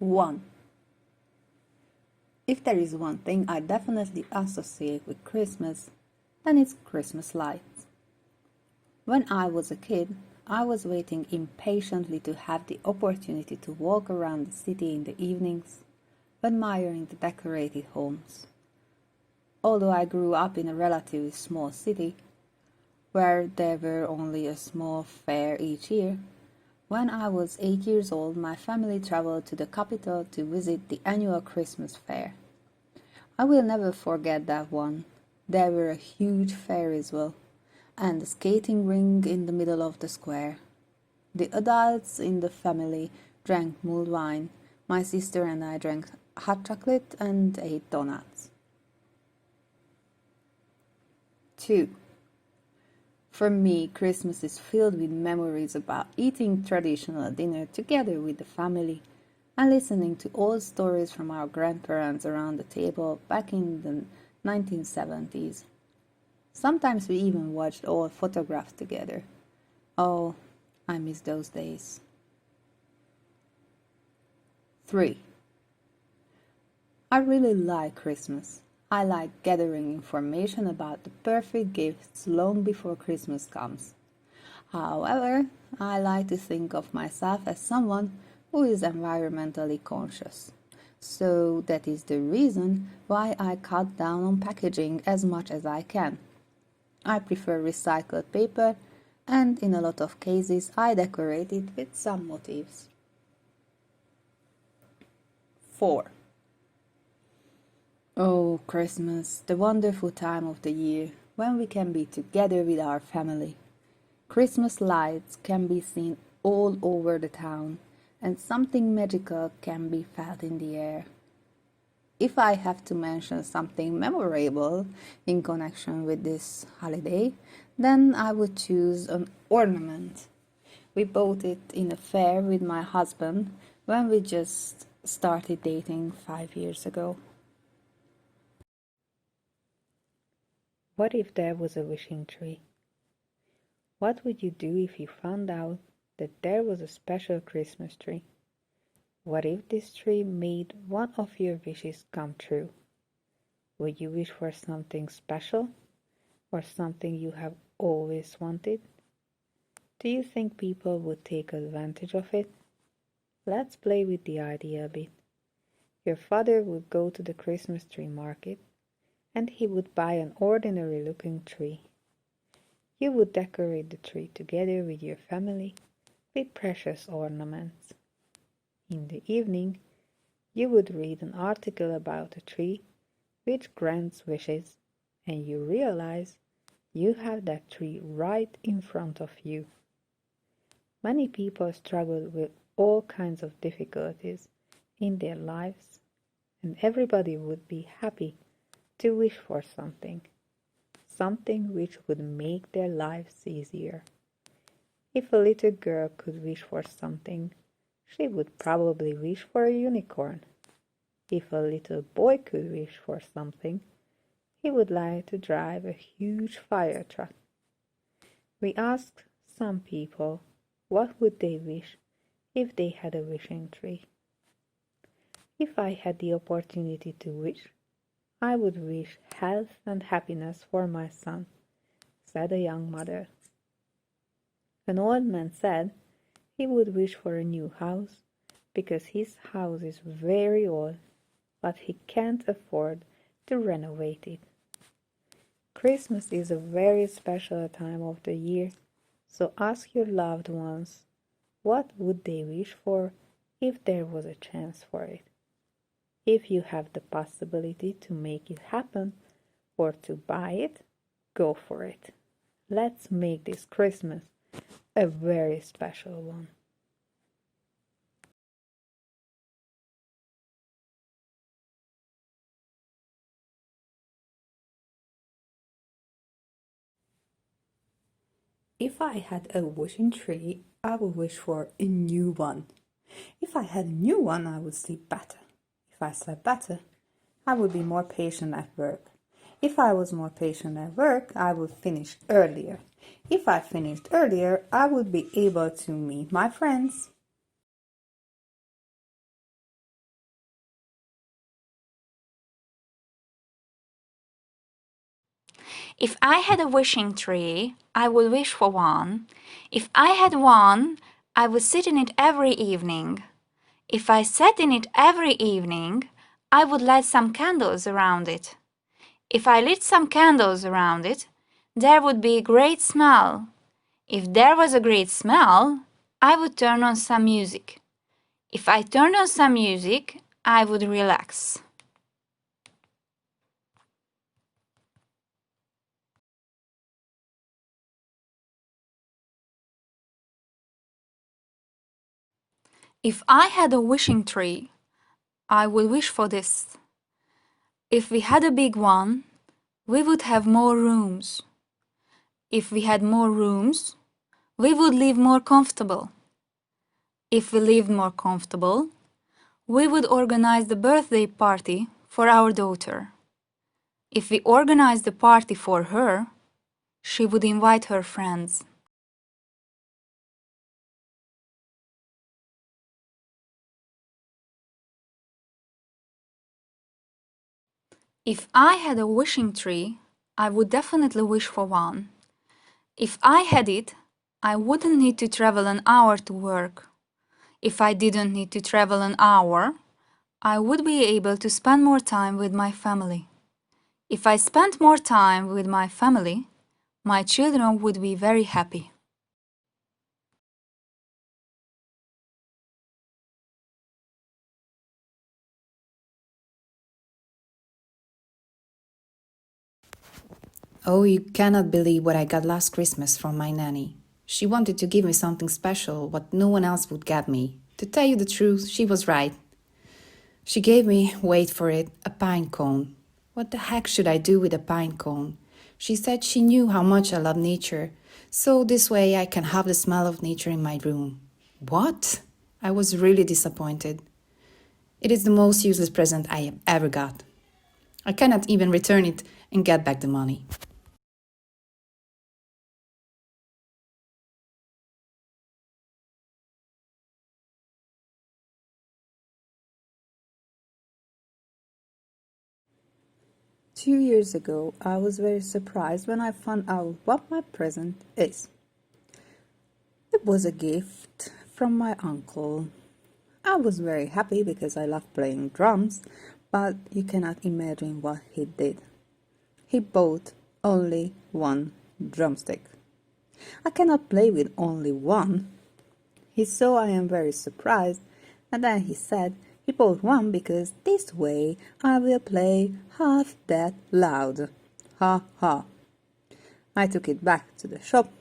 1. If there is one thing I definitely associate with Christmas, then it's Christmas lights. When I was a kid, I was waiting impatiently to have the opportunity to walk around the city in the evenings, admiring the decorated homes. Although I grew up in a relatively small city, where there were only a small fair each year, when I was 8 years old, my family traveled to the capital to visit the annual Christmas fair. I will never forget that one. There were a huge Ferris wheel and a skating rink in the middle of the square. The adults in the family drank mulled wine. My sister and I drank hot chocolate and ate donuts. 2. For me, Christmas is filled with memories about eating traditional dinner together with the family and listening to old stories from our grandparents around the table back in the 1970s. Sometimes we even watched old photographs together. Oh, I miss those days. 3. I really like Christmas. I like gathering information about the perfect gifts long before Christmas comes. However, I like to think of myself as someone who is environmentally conscious. So that is the reason why I cut down on packaging as much as I can. I prefer recycled paper, and in a lot of cases I decorate it with some motifs. 4. Oh, Christmas, the wonderful time of the year when we can be together with our family. Christmas lights can be seen all over the town, and something magical can be felt in the air. If I have to mention something memorable in connection with this holiday, then I would choose an ornament. We bought it in a fair with my husband when we just started dating 5 years ago. What if there was a wishing tree? What would you do if you found out that there was a special Christmas tree? What if this tree made one of your wishes come true? Would you wish for something special or something you have always wanted? Do you think people would take advantage of it? Let's play with the idea a bit. Your father would go to the Christmas tree market and he would buy an ordinary looking tree. You would decorate the tree together with your family with precious ornaments. In the evening, you would read an article about a tree which grants wishes, and you realize you have that tree right in front of you. Many people struggle with all kinds of difficulties in their lives, and everybody would be happy to wish for something which would make their lives easier. If a little girl could wish for something, she would probably wish for a unicorn. If a little boy could wish for something, he would like to drive a huge fire truck. We asked some people what would they wish if they had a wishing tree. If I had the opportunity to wish, I would wish health and happiness for my son, said a young mother. An old man said he would wish for a new house because his house is very old, but he can't afford to renovate it. Christmas is a very special time of the year, so ask your loved ones what would they wish for if there was a chance for it. If you have the possibility to make it happen or to buy it, go for it. Let's make this Christmas a very special one. If I had a wishing tree, I would wish for a new one. If I had a new one, I would sleep better. If I slept better, I would be more patient at work. If I was more patient at work, I would finish earlier. If I finished earlier, I would be able to meet my friends. If I had a wishing tree, I would wish for one. If I had one, I would sit in it every evening. If I sat in it every evening, I would light some candles around it. If I lit some candles around it, there would be a great smell. If there was a great smell, I would turn on some music. If I turned on some music, I would relax. If I had a wishing tree, I would wish for this. If we had a big one, we would have more rooms. If we had more rooms, we would live more comfortable. If we lived more comfortable, we would organize the birthday party for our daughter. If we organized the party for her, she would invite her friends. If I had a wishing tree, I would definitely wish for one. If I had it, I wouldn't need to travel an hour to work. If I didn't need to travel an hour, I would be able to spend more time with my family. If I spent more time with my family, my children would be very happy. Oh, you cannot believe what I got last Christmas from my nanny. She wanted to give me something special, what no one else would get me. To tell you the truth, she was right. She gave me, wait for it, a pine cone. What the heck should I do with a pine cone? She said she knew how much I love nature, so this way I can have the smell of nature in my room. What? I was really disappointed. It is the most useless present I have ever got. I cannot even return it and get back the money. 2 years ago, I was very surprised when I found out what my present is. It was a gift from my uncle. I was very happy because I love playing drums, but you cannot imagine what he did. He bought only one drumstick. I cannot play with only one. He saw I am very surprised, and then he said he bought one because this way I will play half that loud. Ha ha. I took it back to the shop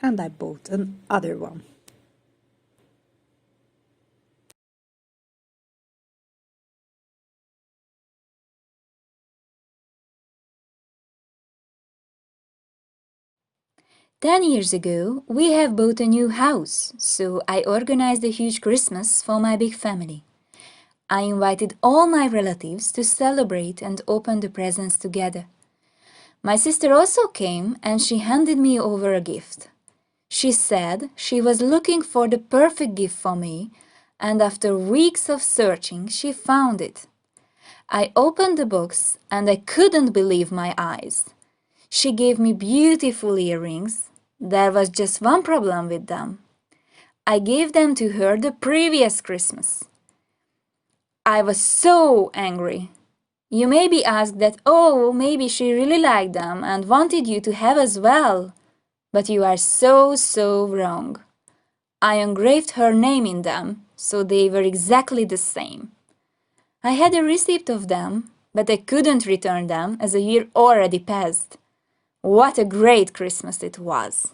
and I bought another one. "10 years ago, we have bought a new house, so I organized a huge Christmas for my big family. I invited all my relatives to celebrate and open the presents together. My sister also came and she handed me over a gift. She said she was looking for the perfect gift for me, and after weeks of searching, she found it. I opened the box and I couldn't believe my eyes. She gave me beautiful earrings. There was just one problem with them. I gave them to her the previous Christmas. I was so angry. You may be asked that, oh, maybe she really liked them and wanted you to have as well. But you are so wrong. I engraved her name in them, so they were exactly the same. I had a receipt of them, but I couldn't return them as a year already passed. What a great Christmas it was!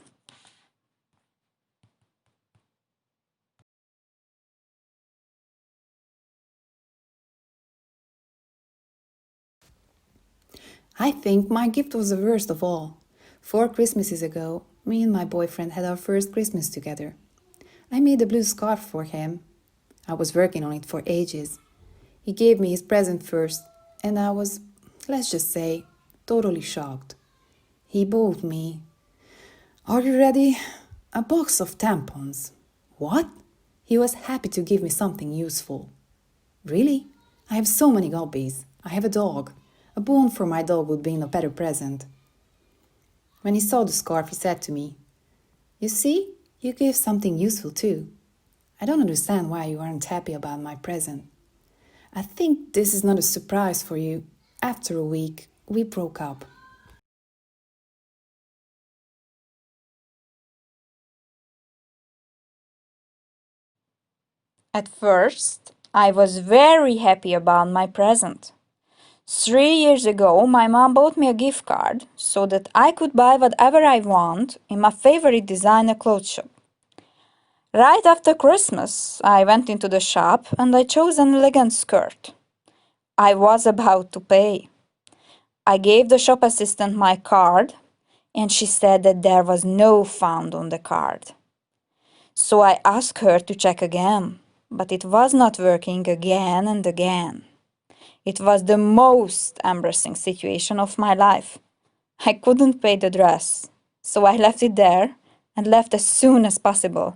I think my gift was the worst of all. 4 Christmases ago, me and my boyfriend had our first Christmas together. I made a blue scarf for him. I was working on it for ages. He gave me his present first, and I was, let's just say, totally shocked. He bought me. Are you ready? A box of tampons. What? He was happy to give me something useful. Really? I have so many hobbies. I have a dog. A bone for my dog would be a better present. When he saw the scarf, he said to me, "You see, you gave something useful too. I don't understand why you aren't happy about my present. I think this is not a surprise for you. After a week, we broke up." At first, I was very happy about my present. 3 years ago, my mom bought me a gift card so that I could buy whatever I want in my favorite designer clothes shop. Right after Christmas, I went into the shop and I chose an elegant skirt. I was about to pay. I gave the shop assistant my card and she said that there was no found on the card. So I asked her to check again, but it was not working again and again. It was the most embarrassing situation of my life. I couldn't pay the dress, so I left it there and left as soon as possible.